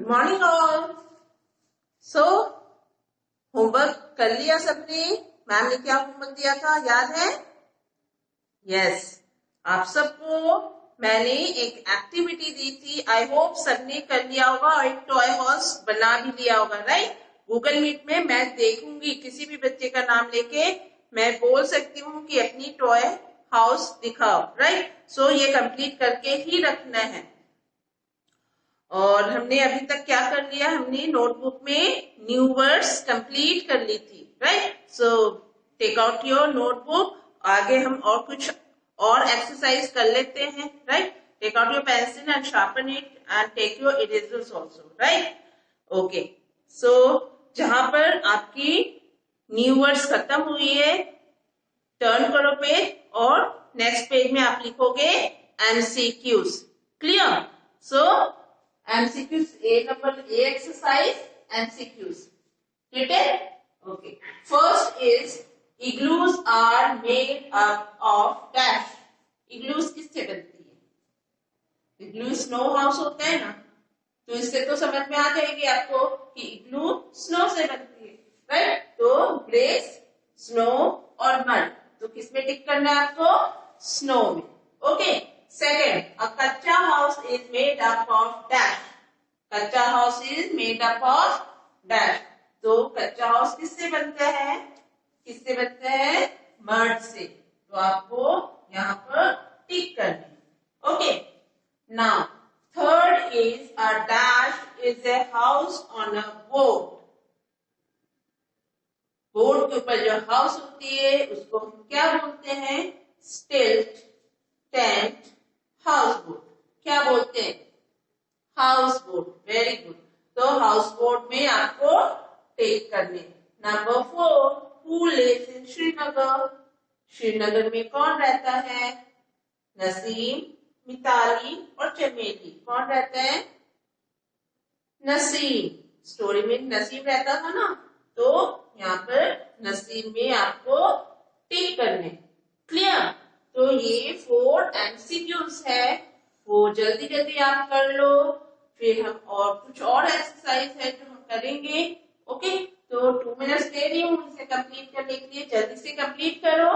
Good morning all. So homework कर लिया सबने? मैम ने क्या होमवर्क दिया था याद है? यस, आप सबको मैंने एक एक्टिविटी दी थी। आई होप सबने कर लिया होगा और एक टॉय हाउस बना भी लिया होगा, राइट? गूगल मीट में मैं देखूंगी, किसी भी बच्चे का नाम लेके मैं बोल सकती हूँ कि अपनी टॉय हाउस दिखाओ, राइट? सो ये कंप्लीट करके ही रखना है। और हमने अभी तक क्या कर लिया? हमने नोटबुक में न्यू वर्ड्स कंप्लीट कर ली थी, right? So take out your notebook. आगे हम और कुछ और एक्सरसाइज कर लेते हैं, right? Take out your pencil and sharpen it and take your erasers also, right? Okay, so जहां पर आपकी न्यू वर्ड्स खत्म हुई है, टर्न करो पेज और नेक्स्ट पेज में आप लिखोगे MCQs. Clear? So MCQs, A exercise, MCQs. Get it? Okay. First is igloos are made up of dash. Igloos किससे बनती है? इग्लू स्नो हाउस होता है ना, तो इससे तो समझ में आ जाएगी आपको कि इग्लू स्नो से बनती है, राइट? तो ग्लेस, स्नो और मड, तो किसमें टिक करना है आपको? स्नो में। ओके। सेकेंड, a कच्चा house is made up of dash. कच्चा house is made up of dash. तो कच्चा हाउस किससे बनता है? किससे बनता है? मड से। तो आपको यहाँ पर टिक करनी है। Okay, now third is a dash is a house on a boat. Boat के ऊपर जो हाउस होती है उसको हम क्या बोलते हैं? स्टिल्ट, टेंट, हाउस बोट। क्या बोलते हैं? House boat. Very good. तो हाउस बोट में आपको टेक करने। Number 4, who lives in Srinagar? Srinagar में कौन रहता है? नसीम, मिताली और चमेली। कौन रहता है? नसीम। स्टोरी में नसीम रहता था ना, तो यहाँ पर नसीम में आपको टिक करने। क्लियर? तो ये 4 MCQs है, वो जल्दी जल्दी आप कर लो। फिर हम और कुछ और एक्सरसाइज है जो हम करेंगे। ओके, तो 2 मिनट्स दे रही हूँ इसे कंप्लीट करने के लिए। जल्दी से कंप्लीट करो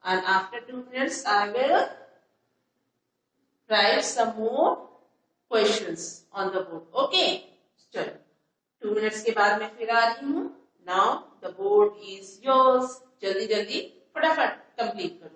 and after 2 minutes I will write some more questions on the board. Okay, चलो 2 मिनट्स के बाद मैं फिर आ रही हूँ। Now the board is yours. जल्दी जल्दी फटाफट कंप्लीट करो।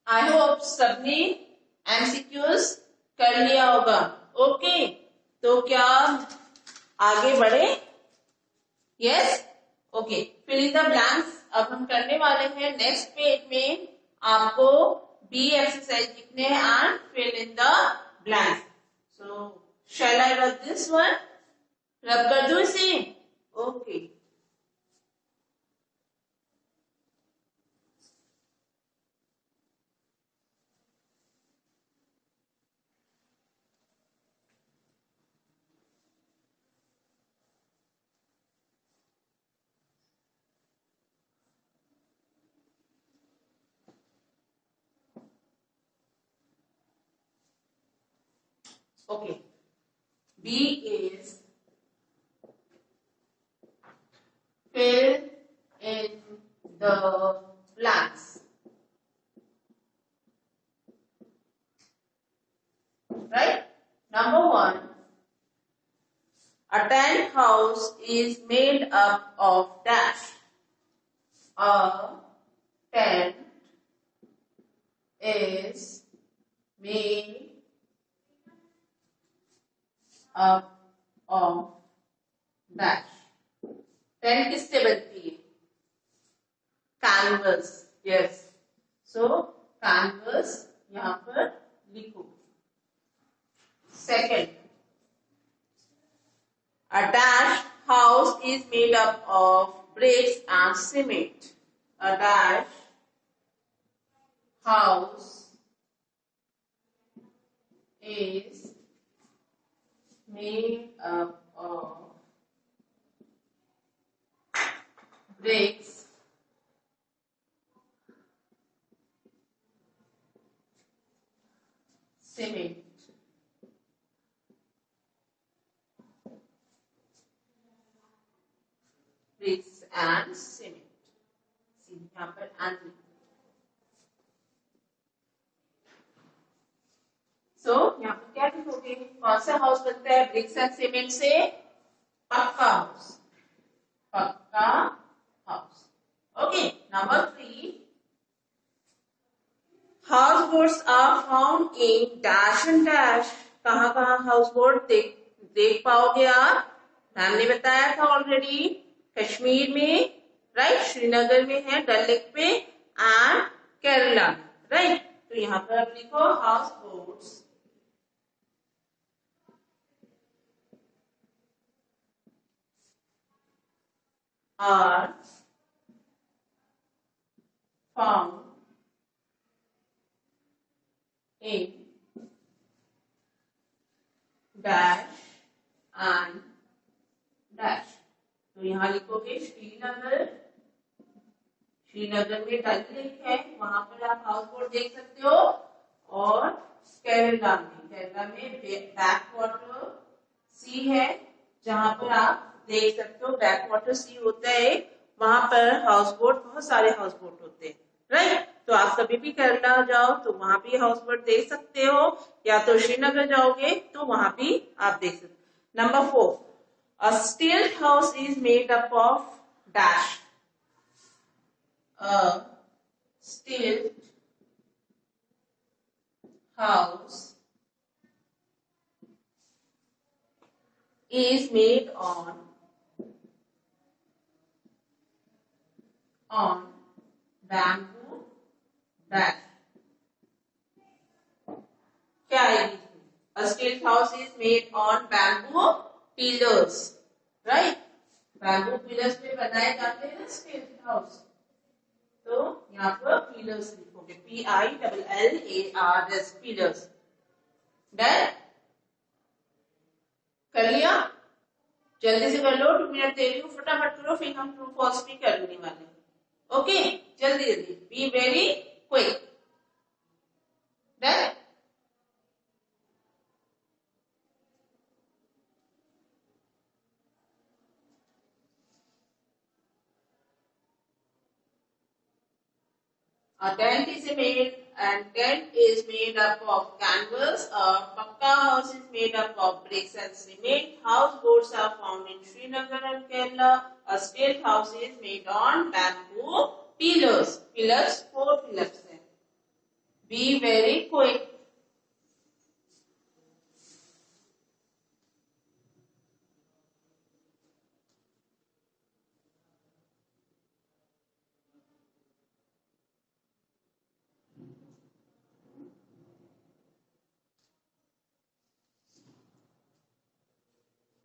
आई होप सबने एमसीक्यूज कर लिया होगा। ओके, तो क्या आगे बढ़े? Yes, okay. Fill in the blanks अब हम करने वाले हैं। नेक्स्ट पेज में आपको बी एक्सरसाइज लिखने हैं and fill in the blanks. So shall I rub this one? Rub कर दो इसे। Okay, okay. B is fill in the blanks. Right? Number 1, A tent house is made up of dash. A tent is made up of dash. Tent किससे बनती है? Canvas. Yes. सो canvas यहां पर लिखो. Second, a dash house is made up of bricks and cement. A dash house is made up of bricks cement. Bricks and cement. See यहाँ पर and. So यहाँ पर क्या लिखोगे? कौन सा हाउस बनता है ब्रिक्स एंड सीमेंट से? पक्का हाउस. पक्का house. Okay. Number 3, house boats are found in dash and dash. कहाँ कहाँ हाउस बोट देख पाओगे आप? मैम ने बताया था ऑलरेडी. कश्मीर में, राइट, श्रीनगर में है, डल लेक पे, एंड केरला में, राइट. तो यहाँ पर आप लिखो house boats are found in dash and dash. तो यहाँ लिखोगे श्रीनगर. श्रीनगर में डल लेक है, वहां पर आप हाउस बोट देख सकते हो. और केरला में बैक वाटर सी है, जहां पर आप देख सकते हो. बैक वाटर सी होता है, वहां पर हाउस बोट, बहुत सारे हाउस बोट होते हैं, राइट. तो आप कभी भी केरला जाओ तो वहां भी हाउस बोट देख सकते हो, या तो श्रीनगर जाओगे तो वहां भी आप देख सकते हो. Number 4, a stilt house is made up of dash. A stilt house is made on bamboo dash. क्या है? A stilt house is made on bamboo pillars, right? Bamboo pillars पे बनाए जाते हैं ना stilt house. तो यहाँ पर pillars लिखोगे, PILLARS, pillars. डन? कर लिया? जल्दी से कर लो, 2 मिनट दे रही हूँ, फटाफट करो, फिर हम ट्रू फॉल्स भी करने वाले. ओके, जल्दी जल्दी, be very quick. Done? A tent is made up of canvas. A pakka house is made up of bricks and cement. Houseboats are found in Srinagar and Kerala. A stilt house is made on bamboo pillars. Pillars, 4 pillars हैं. Be very quick.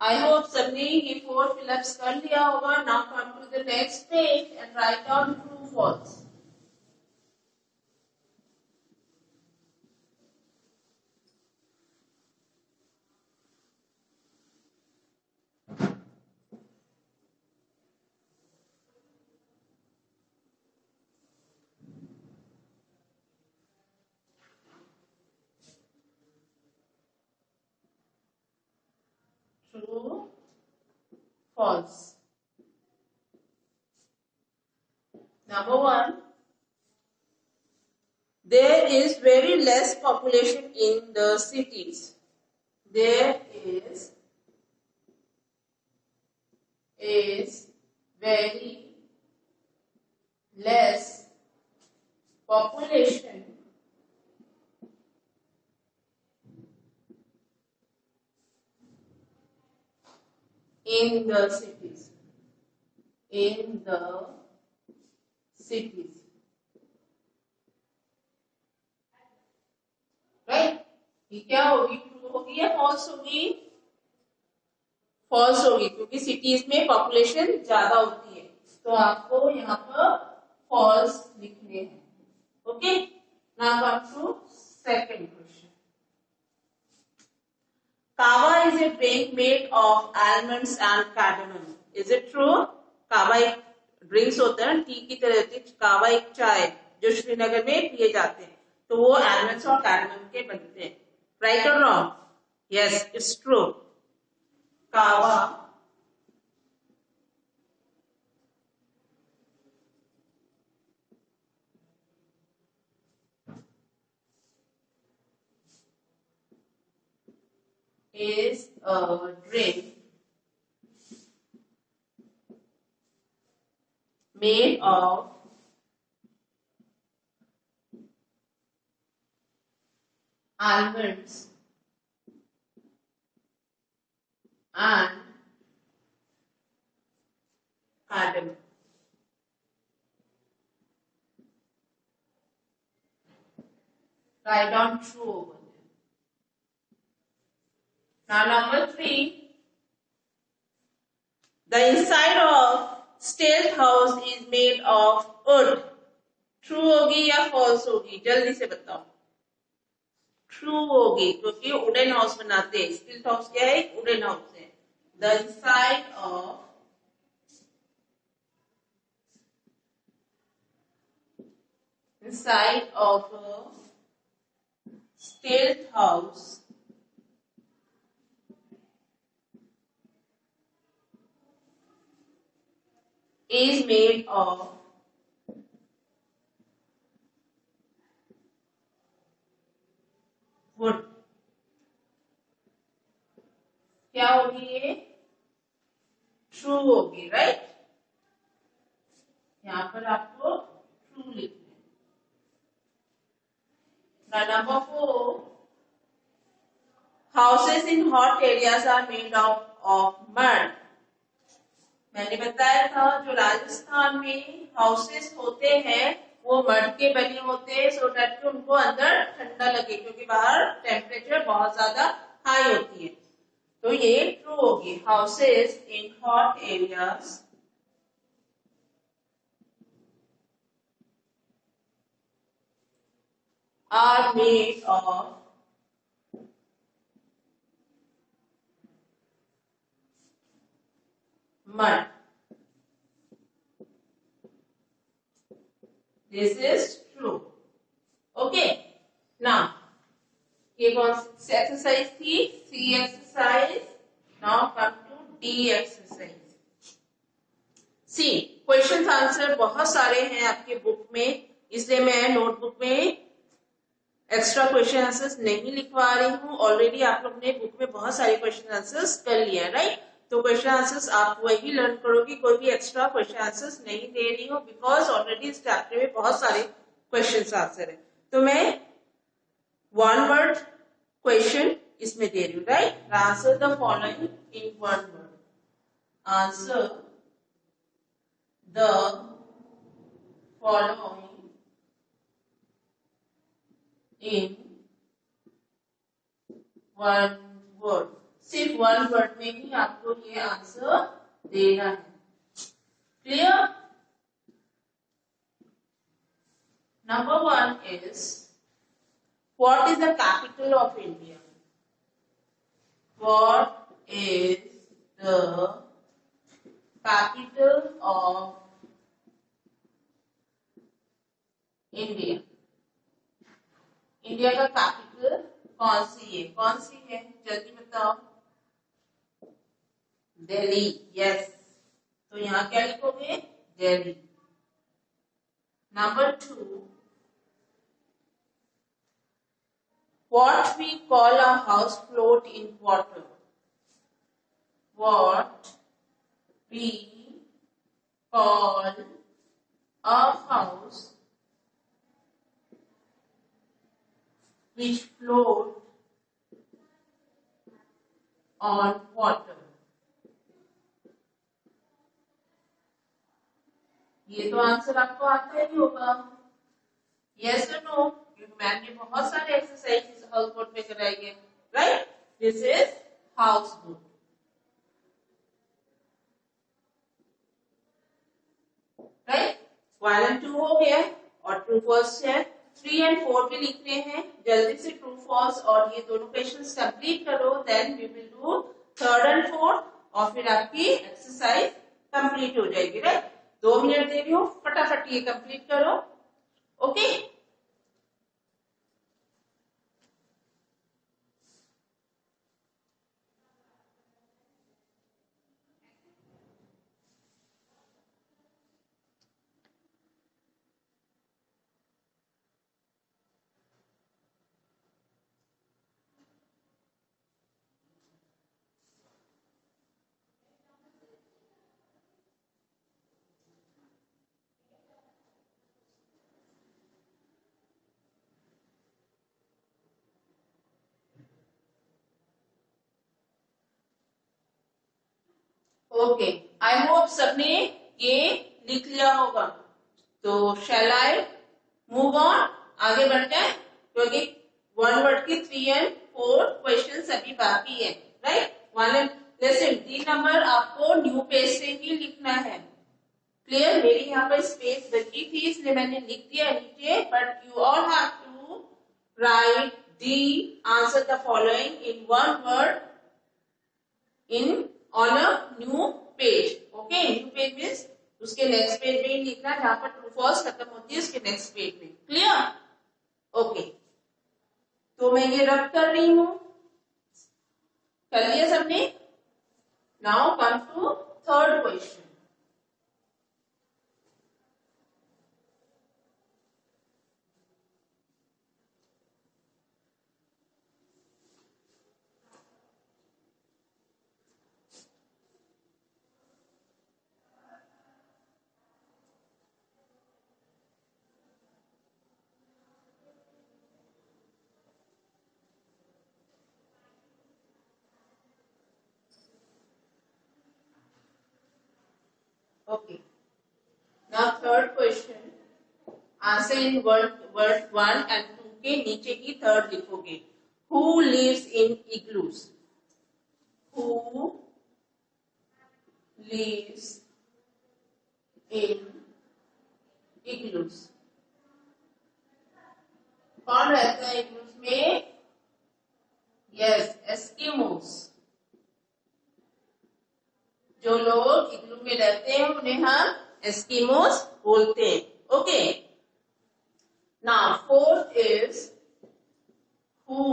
I hope सबने ये 4 fill-ups कर लिया होगा. Now come to the next page and write down true false. True, false. Number 1, there is very less population in the cities. There is is very less population in the cities. In the cities. Right, ये क्या होगी, true होगी या false होगी? False होगी, क्योंकि cities में population ज्यादा होती है, तो आपको यहाँ पर फॉल्स लिखने हैं. Okay, now come to second question. Kahwa is a drink made of almonds and cardamom. Is it true? Kahwa एक ड्रिंक्स होता है, टी की तरह होती है. कावा एक चाय जो श्रीनगर में पिए जाते हैं, तो वो आलमंड्स और कार्डमम के बनते हैं. राइट और रॉन्ग? Yes, it's true. कावा is a drink made of almonds and cardamom. Write down true over there. Now number 3. The inside of stealth house is made of wood. True होगी या false होगी? जल्दी से बताओ. True होगी, क्योंकि wooden house बनाते हैं. स्टील्थ हाउस क्या है? वुडन हाउस है. The inside of a stealth house is made of wood. क्या होगी ये? ट्रू होगी. राइट, यहां पर आपको ट्रू लिखना है. Number 4. Houses in hot areas are made of mud. मैंने बताया था जो राजस्थान में हाउसेस होते हैं वो मड के बने होते हैं, सो दैट उनको अंदर ठंडा लगे, क्योंकि बाहर टेम्परेचर बहुत ज्यादा हाई होती है. तो ये ट्रू होगी. Houses in hot areas are made of mud. This is true. Okay. Now, ये कौन सी एक्सरसाइज थी? C exercise. Now come to D exercise. C question answer बहुत सारे हैं आपके बुक में, इसलिए मैं नोटबुक में एक्स्ट्रा क्वेश्चन आंसर्स नहीं लिखवा रही हूँ. ऑलरेडी आप लोग ने बुक में बहुत सारे क्वेश्चन आंसर्स कर लिया है. राइट, तो क्वेश्चन आंसर्स आप वही लर्न करोगे, कोई भी एक्स्ट्रा क्वेश्चन आंसर्स नहीं दे रही हूँ, बिकॉज ऑलरेडी इस चैप्टर में बहुत सारे क्वेश्चन आंसर है. तो मैं वन वर्ड क्वेश्चन इसमें दे रही हूँ. Right, answer the following in one word. Answer the following in one word. सिर्फ वन वर्ड में ही आपको ये आंसर देना है. Clear? Number 1 is what is the capital of India? What is the capital of India? India का capital कौन सी है? जल्दी बताओ. दिल्ली. यस, तो यहाँ क्या लिखोगे? Delhi. Number 2, what we call a house float in water? What we call a house which float on water. ये तो आंसर आपको आता ही होगा, यस और नो, क्योंकि मैम ने बहुत सारे एक्सरसाइजेस हाउस बोट में कराई है, right? This is house boat, right? 1 and 2 हो गया और ट्रू फॉल्स है, 3 and 4 भी लिख रहे हैं, जल्दी से ट्रू फॉल्स और ये दोनों क्वेश्चंस कंप्लीट करो, then we will do 3rd and 4th और फिर आपकी एक्सरसाइज कंप्लीट हो जाएगी, राइट? 2 मिनट दे रही हूँ, फटाफट ये कंप्लीट करो, ओके? ओके, आई होप सबने ये लिख लिया होगा, तो शैल आई मूव ऑन, आगे बढ़ जाए, क्योंकि 1 वर्ड की 3 and 4 क्वेश्चन अभी बाकी है, राइट? 1 and लेसन 3 नंबर आपको न्यू पेज से ही लिखना है, क्लियर? मेरी यहाँ पर स्पेस बची थी इसलिए मैंने लिख दिया नीचे, but you all have to write the answer the following in 1 word in on a new page, okay? New page means उसके नेक्स्ट पेज में ही लिखना, जहां पर ट्रू फॉल्स खत्म होती है उसके नेक्स्ट पेज में, क्लियर? ओके, तो मैं ये रब कर रही हूं, कर लिया सबने? Now come to 3rd question. Okay. Now 3rd question. Answer in word 1 and 2 के नीचे की 3rd लिखोगे. Who lives in igloos? Who lives in igloos? कौन रहता है igloos में? Yes, Eskimos. जो लोग इग्लू में रहते हैं उन्हें हम एस्किमोस बोलते हैं, okay? Now 4th is who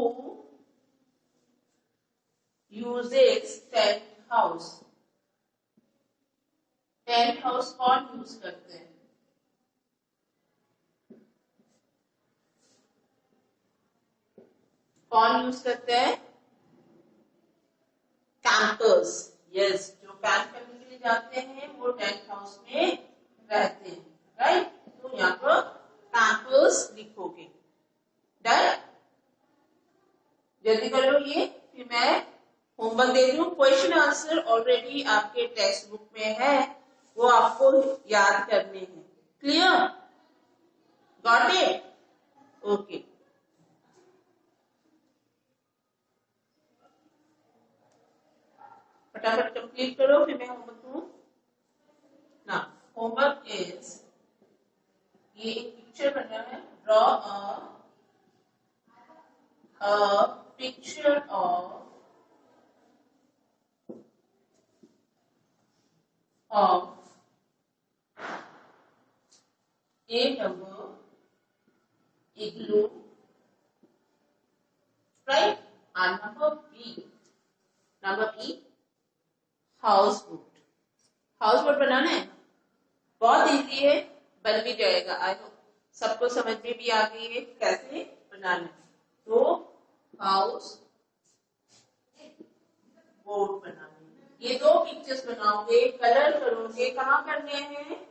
uses tent house. Tent house कौन यूज करते हैं? कौन यूज करते हैं? कैंपर्स. यस, जो कैंप करने के लिए जाते हैं वो टेंट हाउस में रहते हैं, राइट? तो यहाँ पर कैंपर्स लिखोगे, डन? जल्दी कर लो ये, फिर मैं होमवर्क दे दूं. क्वेश्चन आंसर ऑलरेडी आपके टेक्स्ट बुक में है, वो आपको याद करने हैं, क्लियर? Got it? ओके, फटाफट कंप्लीट करो, फिर मैं होमवर्क दूं ना. होमवर्क इज, ये एक पिक्चर बना है, draw a picture of A number igloo, right? And number B house boat. House boat बनाना है, बहुत इजी है, बन भी जाएगा. आई होप सबको समझ में भी आ गई है कैसे बनाना है. तो हाउस बोट बनाना है, ये दो पिक्चर्स बनाओगे, कलर करोगे, कहाँ करने हैं?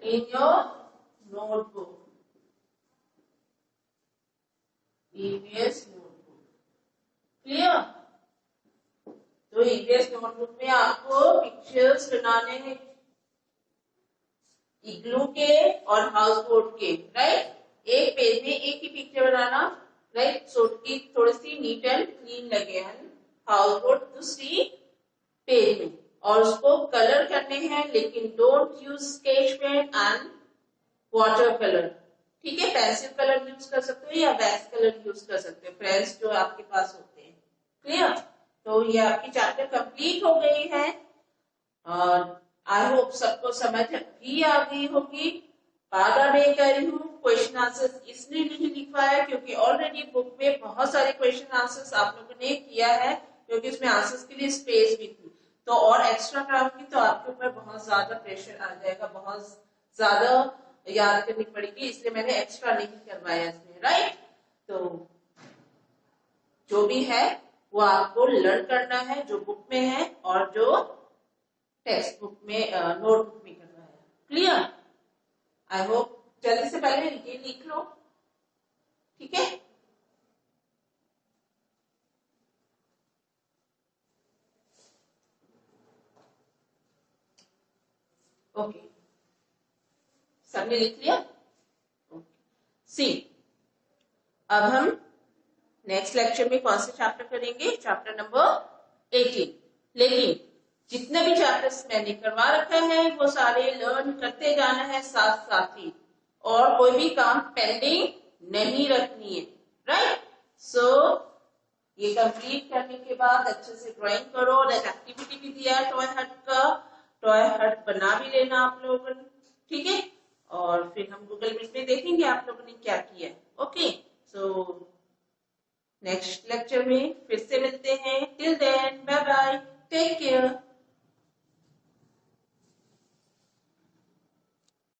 In your notebook, EVS notebook. Clear? तो ईवीएस नोटबुक में आपको पिक्चर्स बनाने हैं इग्लू के और हाउस बोट के, राइट? एक पेज में एक ही पिक्चर बनाना, राइट? सो कि थोड़ी सी नीट एंड क्लीन लगे। हाउस बोट दूसरी पेज में, और उसको कलर करने हैं, लेकिन don't use sketch pen and water colour. ठीक है, पेंसिल कलर यूज कर सकते हो या वैक्स कलर यूज कर सकते हो, फ्रेंड्स जो आपके पास होते हैं। क्लियर? तो ये आपकी चैप्टर कंप्लीट हो गई है और आई होप सबको समझ भी आ गई होगी। बार बार मैं कह रही हूँ, क्वेश्चन आंसर इसलिए नहीं लिखवाया क्योंकि ऑलरेडी बुक में बहुत सारे क्वेश्चन आंसर्स आप लोगों ने किया है, क्योंकि उसमें आंसर्स के लिए स्पेस भी थी। तो और एक्स्ट्रा कराऊंगी तो आपके ऊपर बहुत ज्यादा प्रेशर आ जाएगा, बहुत ज्यादा याद करनी पड़ेगी, इसलिए मैंने एक्स्ट्रा नहीं करवाया इसमें, राइट? तो जो भी है वो आपको लर्न करना है, जो बुक में है और जो टेक्स्ट बुक में नोटबुक में करवाया। क्लियर? आई होप जल्दी से पहले ये लिख लो, ठीक है? ओके, सबने लिख लिया? सी, अब हम नेक्स्ट लेक्चर में कौन से चैप्टर करेंगे? Chapter number 18। लेकिन जितने भी चैप्टर्स मैंने करवा रखा है वो सारे लर्न करते जाना है साथ साथ ही, और कोई भी काम पेंडिंग नहीं रखनी है, राइट? सो ये कंप्लीट करने के बाद अच्छे से ड्राइंग करो, और एक एक्टिविटी भी दिया है टॉय हट का, टॉय हट बना भी लेना आप लोगों ने, ठीक है? और फिर हम गूगल मीट में देखेंगे आप लोगों ने क्या किया। ओके, सो नेक्स्ट लेक्चर में फिर से मिलते हैं। Till then bye bye, take care.